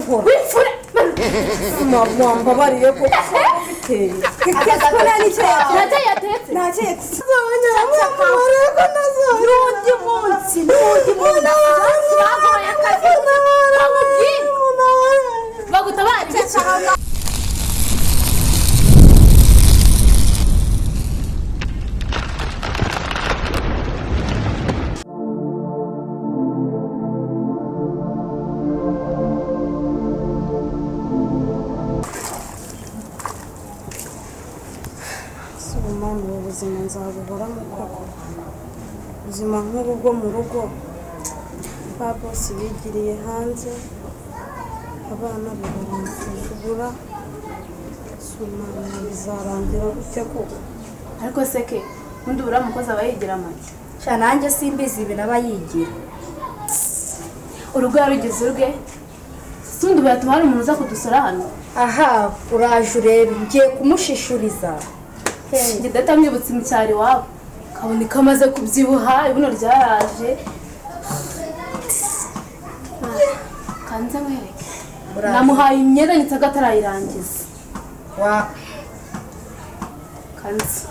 nkora wifure mama bariye ko biteye kekana ni cyo yatetse zongera mama ko nazo n'undi munsi bagoye akazi bagutabara cyangwa ubuzima nzabuhoramo koko ubuzima nk'urugo mu rugo ba bose bigiriye hanze abana baramufungura sumana bizarangira gute koko ariko seke undi buramukoza abayigira make sha nanjye simbizi ibi nabayigira urugo yarugeze urwe sundi batuma hari umuntu uza kudusora hano aha uraje urebe ngiye kumushishuriza njye data mwibutse mu cyari wabo kaboneka amaze kubyibuha ibuno ryaraje kanze mwereke namuhaye imyenda nyitsaga atarayirangiza wa kanze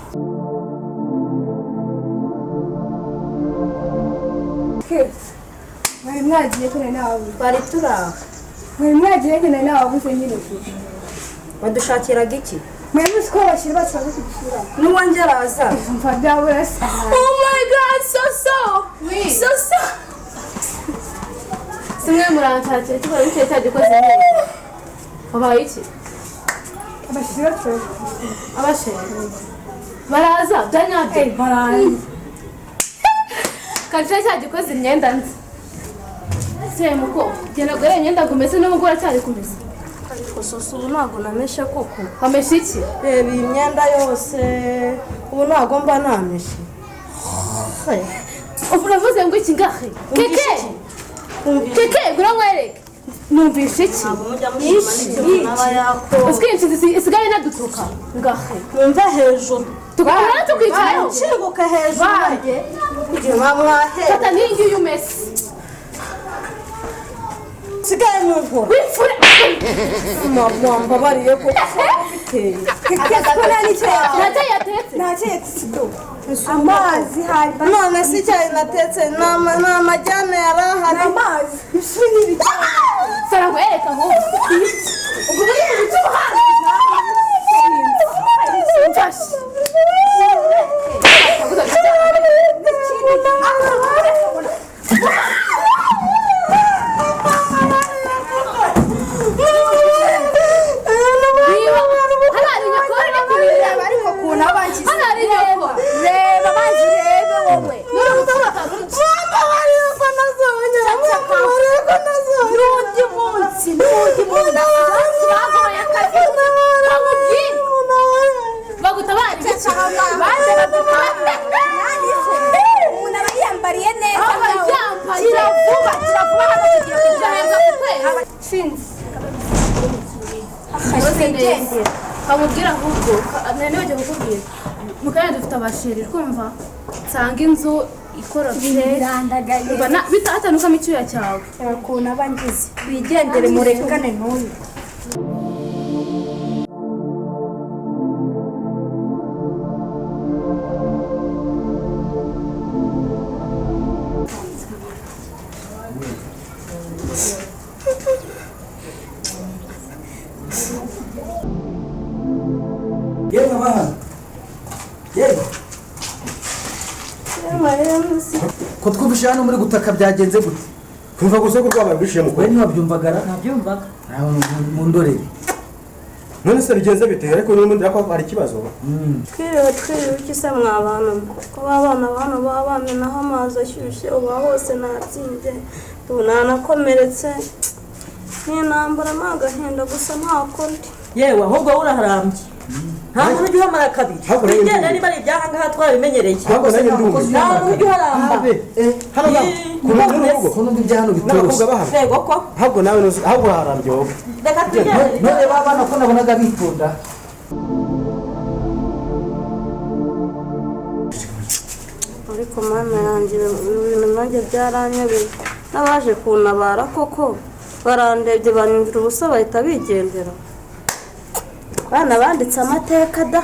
mwari mwagiye kure nawe bari turaha mwari mwagiye kure nawe buze nyine badushakiraga iki mwari muzi ko bashyira basaza kudusura n'uwanjye araza mva byabura se oh my god so simwe muranshakira kiba bicaye cyagikoze neza wabaye iki abashyira twe abashere baraza byanyabye barayi kanshira cyagikoze imyenda nzi se muko genda gore imyenda kumese no mugora cyari kumese ariko soso ubu ntabwo nameshe koko hameshe iki reba iyi myenda yose ubu ntabwo mba nameshe uravuze ngo iki ngahe keke gura mwereke numvishe iki uskinshi isigaye nadutuka ngahe numva hejuru tukabona tukwicayeho nshinguka hejuru kugira bamuhahe fata n'ingi y'umesi sigaye mu nkora wifure mama bariye ko biteye kekana ni cyo yatetse ntaketse amazi hari none si cyayi natetse n'amajyane yarahari amazi ishuri saragwereka ngo ubwo ni mu cyuhana mfashe kamubwira ahubwo none bajya kukubwira mukanya dufite abasheri twumva nsanga inzu ikorofye bitatanukamo icyuya cyawe ukuntu aba ngize wigendere murekane n'uyu ko twubisha hano muri gutaka byagenze gute kumva gusa ko rwabaye bwishiye mu kwe ntiwabyumvagara nabyumvaga mu ndorere none se bigenze bite ariko n'ubundi ko hari ikibazo twiriwe iki se mwabana ko babana hano babamenaho amazi ashyushye uba hose natsinze tunanakomeretse n'intambara n'agahinda gusa ntako ndi yewe ahubwo uraharambye nta muntu ujya uhamara kabiri igenda niba ari ibyaha ngaha twabimenyereye nta muntu ujya uharamba hano ko n'undi ibya hano bitoroshye yego ko ahubwo nawe ahubwo uraharambye wowe reka tugende none babana ko nabonaga bitonda ariko mana yanjye ibintu nanjye byaranyobeye n'abaje kuntabara koko barandebye banyumvira ubusa bahita bigendera bana banditse amateka da